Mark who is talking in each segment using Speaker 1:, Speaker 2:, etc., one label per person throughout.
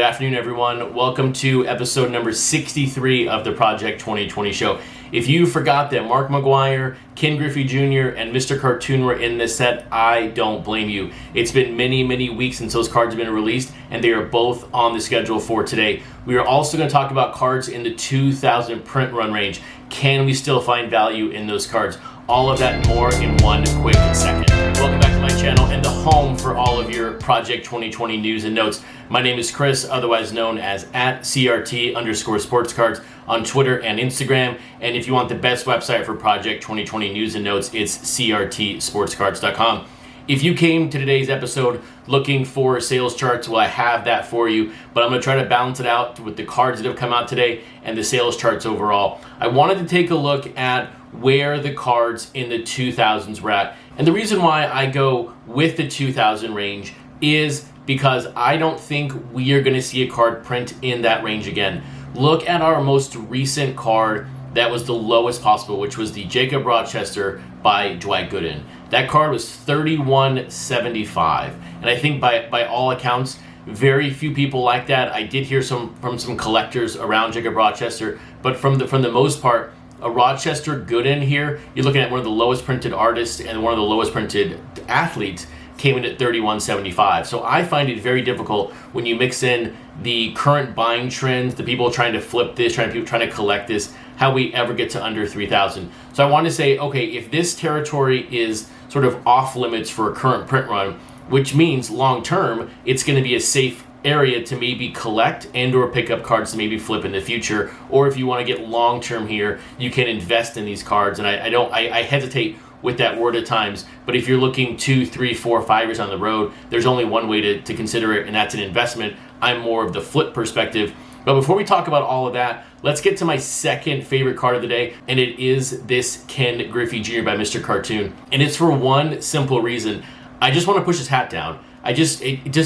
Speaker 1: afternoon, everyone. Welcome to episode number 63 of the Project 2020 show. If you forgot that Mark McGwire, Ken Griffey Jr., and Mr. Cartoon were in this set, I don't blame you. It's been many weeks since those cards have been released, and they are both on the schedule for today. We are also going to talk about cards in the 2000 print run range. Can we still find value in those cards? All of that and more in one quick second. Welcome back to my channel and the home for all of your Project 2020 news and notes. My name is Chris, otherwise known as @CRT_Sportscards on Twitter and Instagram. And if you want the best website for Project 2020 news and notes, it's CRTSportscards.com. If you came to today's episode looking for sales charts, well, I have that for you, but I'm going to try to balance it out with the cards that have come out today and the sales charts overall. I wanted to take a look at where the cards in the 2000s were at. And the reason why I go with the 2000 range is because I don't think we are going to see a card print in that range again. Look at our most recent card that was the lowest possible, which was the Jacob Rochester by Dwight Gooden. That card was $31.75. And I think by all accounts, very few people like that. I did hear from some collectors around Jacob Rochester, but from the most part, a Rochester Gooden here, you're looking at one of the lowest printed artists and one of the lowest printed athletes came in at $31.75. So I find it very difficult when you mix in the current buying trends, the people trying to flip this, trying to collect this, how we ever get to under 3,000. So I want to say, okay, if this territory is sort of off limits for a current print run, which means long term, it's going to be a safe area to maybe collect and or pick up cards to maybe flip in the future. Or if you want to get long term here, you can invest in these cards. And I hesitate with that word at times, but if you're looking 2, 3, 4, 5 years on the road, there's only one way to consider it, and that's an investment. I'm more of the flip perspective. But before we talk about all of that, let's get to my second favorite card of the day, and it is this Ken Griffey Jr. by Mr. Cartoon. And it's for one simple reason. I just want to push his hat down. It just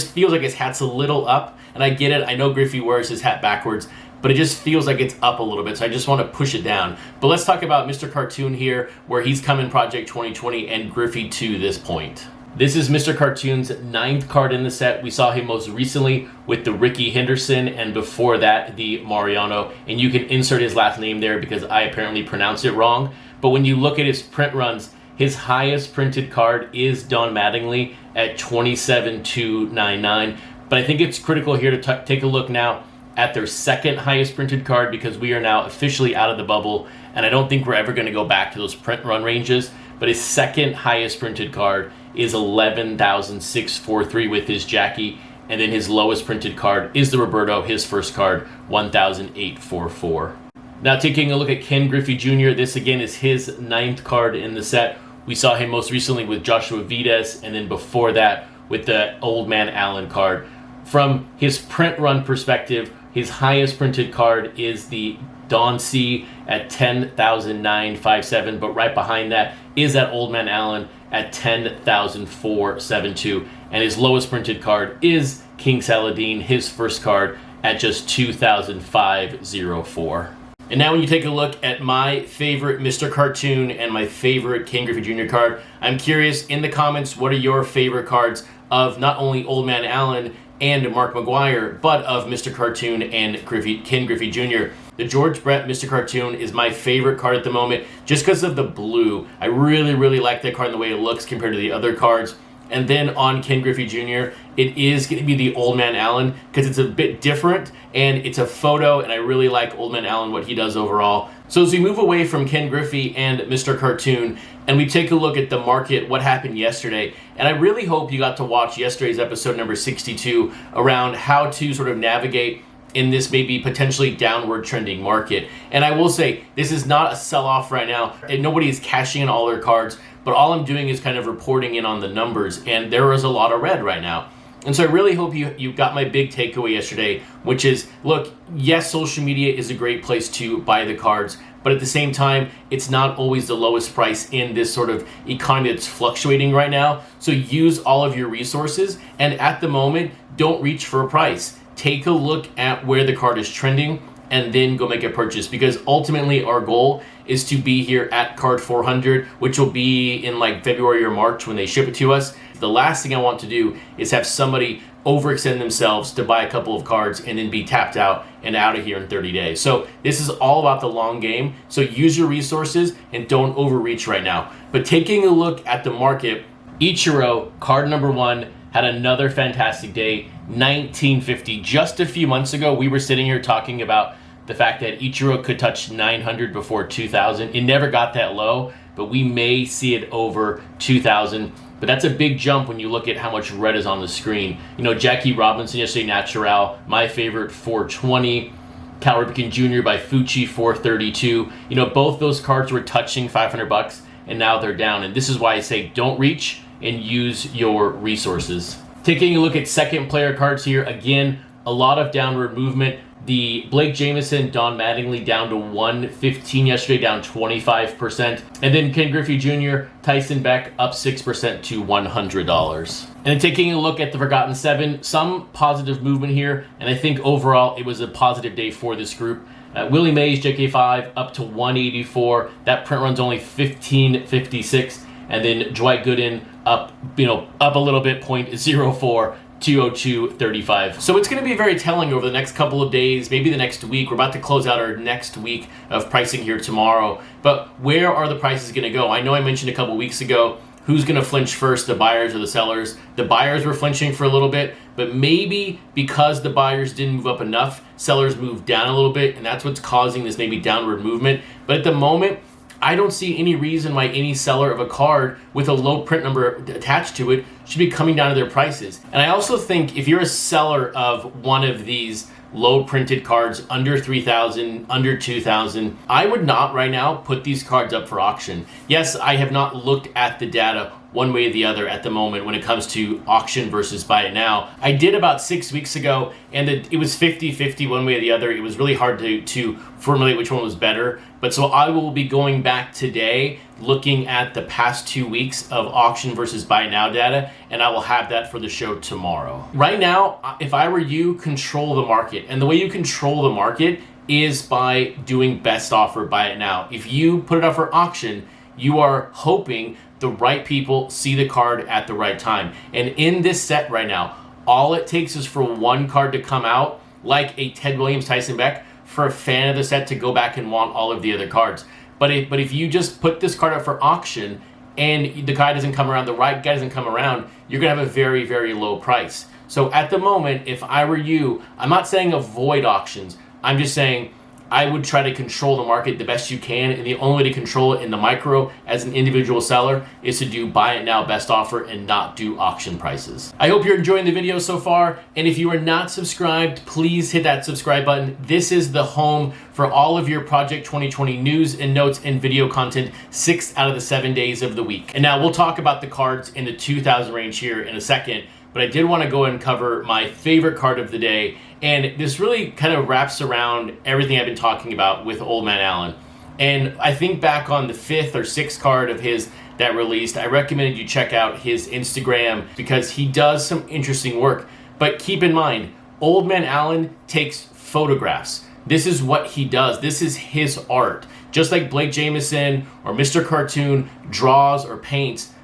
Speaker 1: feels like his hat's a little up, and I get it. I know Griffey wears his hat backwards, but it just feels like it's up a little bit, so I just want to push it down. But let's talk about Mr. Cartoon here, where he's come in Project 2020 and Griffey to this point. This is Mr. Cartoon's 9th card in the set. We saw him most recently with the Ricky Henderson, and before that, the Mariano. And you can insert his last name there because I apparently pronounced it wrong. But when you look at his print runs, his highest printed card is Don Mattingly at 27,299. But I think it's critical here to take a look now at their second highest printed card, because we are now officially out of the bubble, and I don't think we're ever going to go back to those print run ranges. But his second highest printed card is 11,643 with his Jackie, and then his lowest printed card is the Roberto, his first card, 1,844. Now taking a look at Ken Griffey Jr., this again is his 9th card in the set. We saw him most recently with Joshua Vides, and then before that with the Old Man Allen card. From his print run perspective, his highest printed card is the Don C at 10,957, but right behind that is that Old Man Allen at 10,472, and his lowest printed card is King Saladin, his first card, at just 2,504. And now when you take a look at my favorite Mr. Cartoon and my favorite Ken Griffey Jr. card, I'm curious in the comments, what are your favorite cards of not only Old Man Allen and Mark McGwire, but of Mr. Cartoon and Ken Griffey Jr. The George Brett Mr. Cartoon is my favorite card at the moment just because of the blue. I really like that card and the way it looks compared to the other cards. And then on Ken Griffey Jr., it is going to be the Old Man Allen because it's a bit different and it's a photo, and I really like Old Man Allen, what he does overall. So as we move away from Ken Griffey and Mr. Cartoon and we take a look at the market, what happened yesterday, and I really hope you got to watch yesterday's episode number 62 around how to sort of navigate in this maybe potentially downward trending market. And I will say, this is not a sell-off right now, and nobody is cashing in all their cards, but all I'm doing is kind of reporting in on the numbers, and there is a lot of red right now. And so I really hope you got my big takeaway yesterday, which is, look, yes, social media is a great place to buy the cards, but at the same time, it's not always the lowest price in this sort of economy that's fluctuating right now. So use all of your resources, and at the moment, don't reach for a price. Take a look at where the card is trending, and then go make a purchase, because ultimately our goal is to be here at card 400, which will be in like February or March when they ship it to us. The last thing I want to do is have somebody overextend themselves to buy a couple of cards and then be tapped out and out of here in 30 days. So this is all about the long game. So use your resources and don't overreach right now. But taking a look at the market, Ichiro, card number 1, had another fantastic day, 1950. Just a few months ago, we were sitting here talking about the fact that Ichiro could touch 900 before 2000. It never got that low, but we may see it over 2000. But that's a big jump when you look at how much red is on the screen. You know, Jackie Robinson yesterday, Natural, my favorite, 420. Cal Ripken Jr. by Fucci, 432. You know, both those cards were touching 500 bucks, and now they're down. And this is why I say don't reach and use your resources. Taking a look at second player cards here, again, a lot of downward movement. The Blake Jameson, Don Mattingly down to 115 yesterday, down 25%. And then Ken Griffey Jr., Tyson Beck up 6% to $100. And then taking a look at the Forgotten Seven, some positive movement here. And I think overall it was a positive day for this group. Willie Mays, JK5 up to 184. That print run's only 1556. And then Dwight Gooden up a little bit, 0.04. 202.35. So it's going to be very telling over the next couple of days, maybe the next week. We're about to close out our next week of pricing here tomorrow. But where are the prices going to go? I know I mentioned a couple weeks ago who's going to flinch first, the buyers or the sellers. The buyers were flinching for a little bit, but maybe because the buyers didn't move up enough, sellers moved down a little bit, and that's what's causing this maybe downward movement. But at the moment, I don't see any reason why any seller of a card with a low print number attached to it should be coming down to their prices. And I also think if you're a seller of one of these low printed cards under 3,000, under 2,000, I would not right now put these cards up for auction. Yes, I have not looked at the data one way or the other at the moment when it comes to auction versus buy it now. I did about 6 weeks ago, and it was 50-50 one way or the other. It was really hard to formulate which one was better. But so I will be going back today, looking at the past 2 weeks of auction versus buy it now data, and I will have that for the show tomorrow. Right now, if I were you, control the market. And the way you control the market is by doing best offer, buy it now. If you put it up for auction, you are hoping the right people see the card at the right time. And in this set right now, all it takes is for one card to come out, like a Ted Williams, Tyson Beck, for a fan of the set to go back and want all of the other cards. But if you just put this card up for auction and the guy doesn't come around, the right guy doesn't come around, you're gonna have a very, very low price. So at the moment, if I were you, I'm not saying avoid auctions. I'm just saying I would try to control the market the best you can, and the only way to control it in the micro as an individual seller is to do buy it now best offer and not do auction prices. I hope you're enjoying the video so far, and if you are not subscribed, please hit that subscribe button. This is the home for all of your Project 2020 news and notes and video content 6 out of the 7 days of the week. And now we'll talk about the cards in the 2,000 range here in a second, but I did want to go and cover my favorite card of the day. And this really kind of wraps around everything I've been talking about with Old Man Allen. And I think back on the 5th or 6th card of his that released, I recommended you check out his Instagram because he does some interesting work. But keep in mind, Old Man Allen takes photographs. This is what he does. This is his art. Just like Blake Jameson or Mr. Cartoon draws or paints,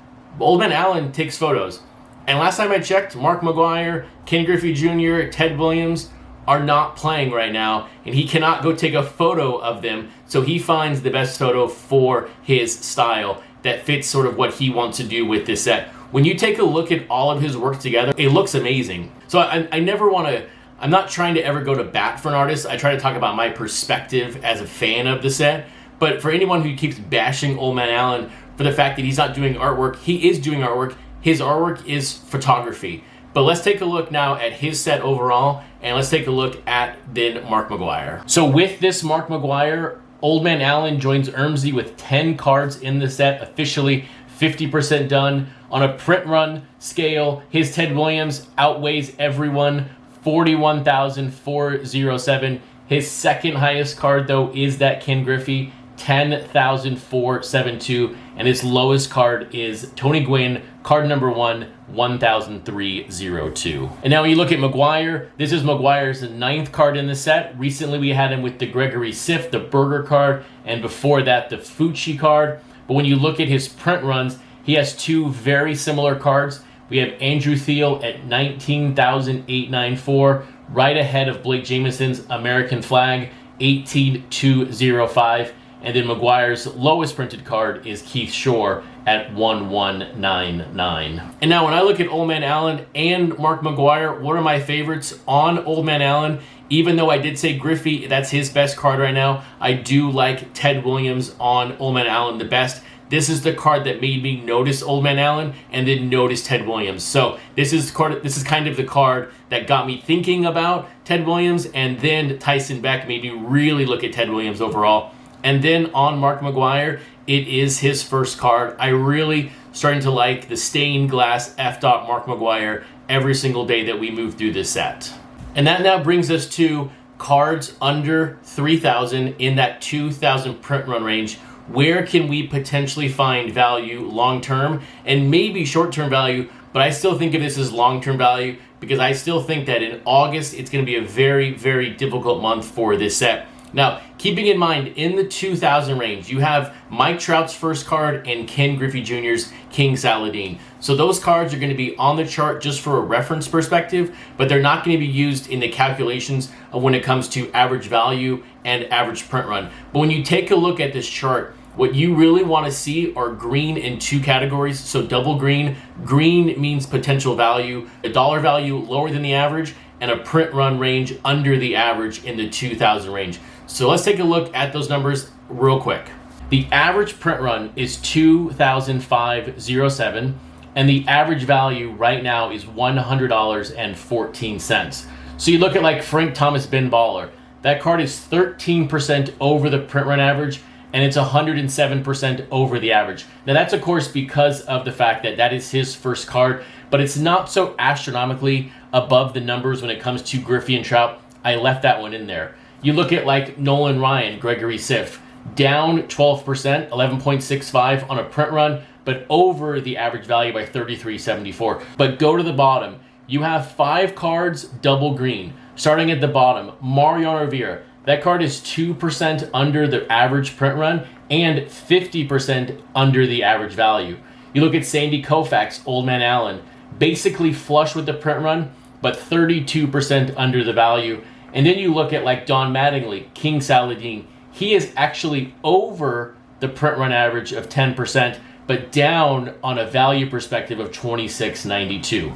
Speaker 1: Old Man Allen takes photos. And last time I checked, Mark McGwire, Ken Griffey Jr., Ted Williams are not playing right now, and he cannot go take a photo of them, so he finds the best photo for his style that fits sort of what he wants to do with this set. When you take a look at all of his work together, it looks amazing. So I never want to, I'm not trying to ever go to bat for an artist. I try to talk about my perspective as a fan of the set, but for anyone who keeps bashing Old Man Allen for the fact that he's not doing artwork, he is doing artwork. His artwork is photography. But let's take a look now at his set overall, and let's take a look at then Mark McGwire. So with this Mark McGwire, Old Man Allen joins Ermsey with 10 cards in the set, officially 50% done. On a print run scale, his Ted Williams outweighs everyone, 41,407. His second highest card though is that Ken Griffey, 10,472, and his lowest card is Tony Gwynn, card number 1, 1,302. And now when you look at McGwire, this is McGwire's 9th card in the set. Recently we had him with the Gregory Siff, the Burger card, and before that the Fucci card. But when you look at his print runs, he has 2 very similar cards We have Andrew Thiel at $19,894, right ahead of Blake Jameson's American Flag, $18,205. And then McGuire's lowest printed card is Keith Shore at $11,199. And now when I look at Old Man Allen and Mark McGwire, what are my favorites on Old Man Allen? Even though I did say Griffey, that's his best card right now, I do like Ted Williams on Old Man Allen the best. This is the card that made me notice Old Man Allen and then notice Ted Williams. So this is kind of the card that got me thinking about Ted Williams, and then Tyson Beck made me really look at Ted Williams overall. And then on Mark McGwire, it is his first card. I really starting to like the stained glass F-Dot Mark McGwire every single day that we move through this set. And that now brings us to cards under 3,000 in that 2,000 print run range. Where can we potentially find value long-term and maybe short-term value, but I still think of this as long-term value because I still think that in August, it's going to be a very, very difficult month for this set. Now, keeping in mind, in the 2,000 range, you have Mike Trout's first card and Ken Griffey Jr.'s King Saladin. So those cards are going to be on the chart just for a reference perspective, but they're not going to be used in the calculations of when it comes to average value and average print run. But when you take a look at this chart, what you really want to see are green in two categories. So double green. Green means potential value, a dollar value lower than the average, and a print run range under the average in the 2,000 range. So let's take a look at those numbers real quick. The average print run is 2,507, and the average value right now is $100.14. So you look at like Frank Thomas Ben Baller. That card is 13% over the print run average, and it's 107% over the average. Now that's of course because of the fact that that is his first card, but it's not so astronomically above the numbers when it comes to Griffey and Trout. I left that one in there. You look at like Nolan Ryan, Gregory Siff, down 12%, 11.65 on a print run, but over the average value by 33.74. But go to the bottom. You have 5 cards double green. Starting at the bottom, Mariano Rivera. That card is 2% under the average print run and 50% under the average value. You look at Sandy Koufax, Old Man Allen, basically flush with the print run, but 32% under the value. And then you look at like Don Mattingly, King Saladin. He is actually over the print run average of 10%, but down on a value perspective of 26.92.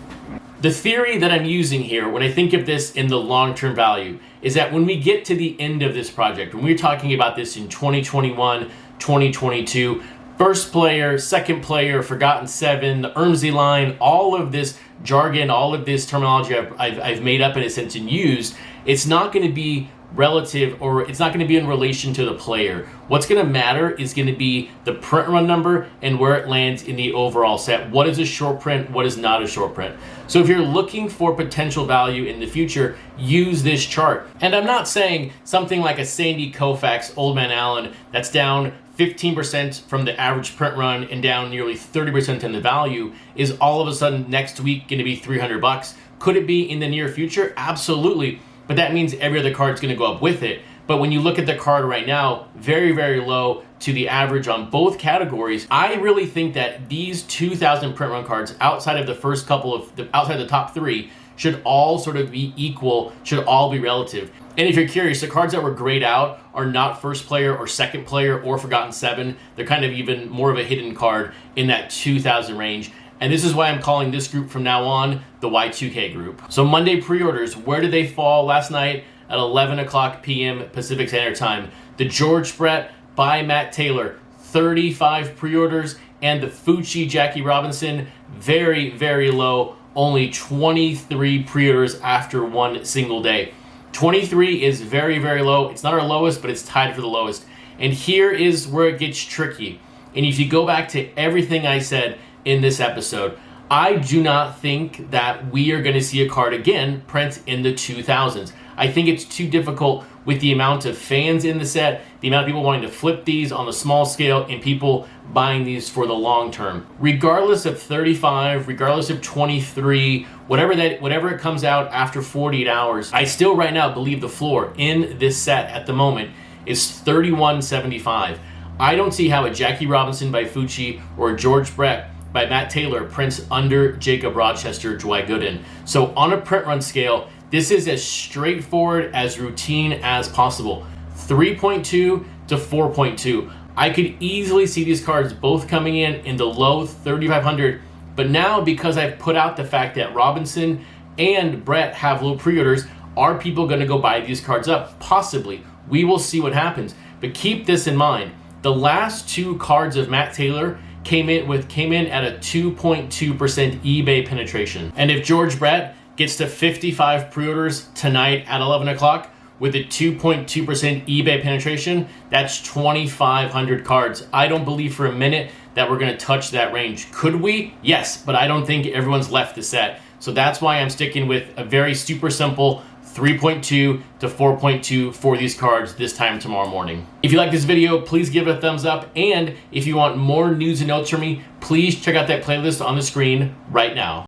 Speaker 1: The theory that I'm using here when I think of this in the long-term value is that when we get to the end of this project, when we're talking about this in 2021, 2022, first player, second player, Forgotten Seven, the Ermsey line, all of this jargon, all of this terminology I've made up in a sense and used, it's not going to be relative, or it's not going to be in relation to the player. What's going to matter is going to be the print run number and where it lands in the overall set. What is a short print? What is not a short print? So if you're looking for potential value in the future, use this chart. And I'm not saying something like a Sandy Koufax, Old Man Allen, that's down 15% from the average print run and down nearly 30% in the value is all of a sudden next week going to be $300. Could it be in the near future? Absolutely. But that means every other card is going to go up with it. But when you look at the card right now, very, very low to the average on both categories. I really think that these 2,000 print run cards outside of the first couple of, outside the top 3, should all sort of be equal, should all be relative. And if you're curious, the cards that were grayed out are not first player or second player or Forgotten Seven. They're kind of even more of a hidden card in that 2,000 range. And this is why I'm calling this group from now on the Y2K group. So Monday pre-orders, where did they fall last night at 11 o'clock p.m. Pacific Standard Time? The George Brett by Matt Taylor, 35 pre-orders. And the Fucci Jackie Robinson, very, very low, only 23 pre-orders after one single day. 23 is very, very low. It's not our lowest, but it's tied for the lowest. And here is where it gets tricky. And if you go back to everything I said in this episode, I do not think that we are going to see a card again print in the 2000s. I think it's too difficult with the amount of fans in the set, the amount of people wanting to flip these on the small scale, and people buying these for the long term. Regardless of 35, regardless of 23, whatever it comes out after 48 hours, I still right now believe the floor in this set at the moment is $31.75. I don't see how a Jackie Robinson by Fucci or a George Brett by Matt Taylor, Prince under Jacob Rochester, Dwight Gooden. So on a print run scale, this is as straightforward, as routine as possible. 3.2 to 4.2. I could easily see these cards both coming in the low 3,500, but now because I've put out the fact that Robinson and Brett have low pre-orders, are people going to go buy these cards up? Possibly. We will see what happens. But keep this in mind. The last two cards of Matt Taylor came in at a 2.2% eBay penetration. And if George Brett gets to 55 pre-orders tonight at 11 o'clock with a 2.2% eBay penetration, that's 2,500 cards. I don't believe for a minute that we're going to touch that range. Could we? Yes, but I don't think everyone's left the set. So that's why I'm sticking with a very super simple 3.2 to 4.2 for these cards this time tomorrow morning. If you like this video, please give it a thumbs up. And if you want more news and notes from me, please check out that playlist on the screen right now.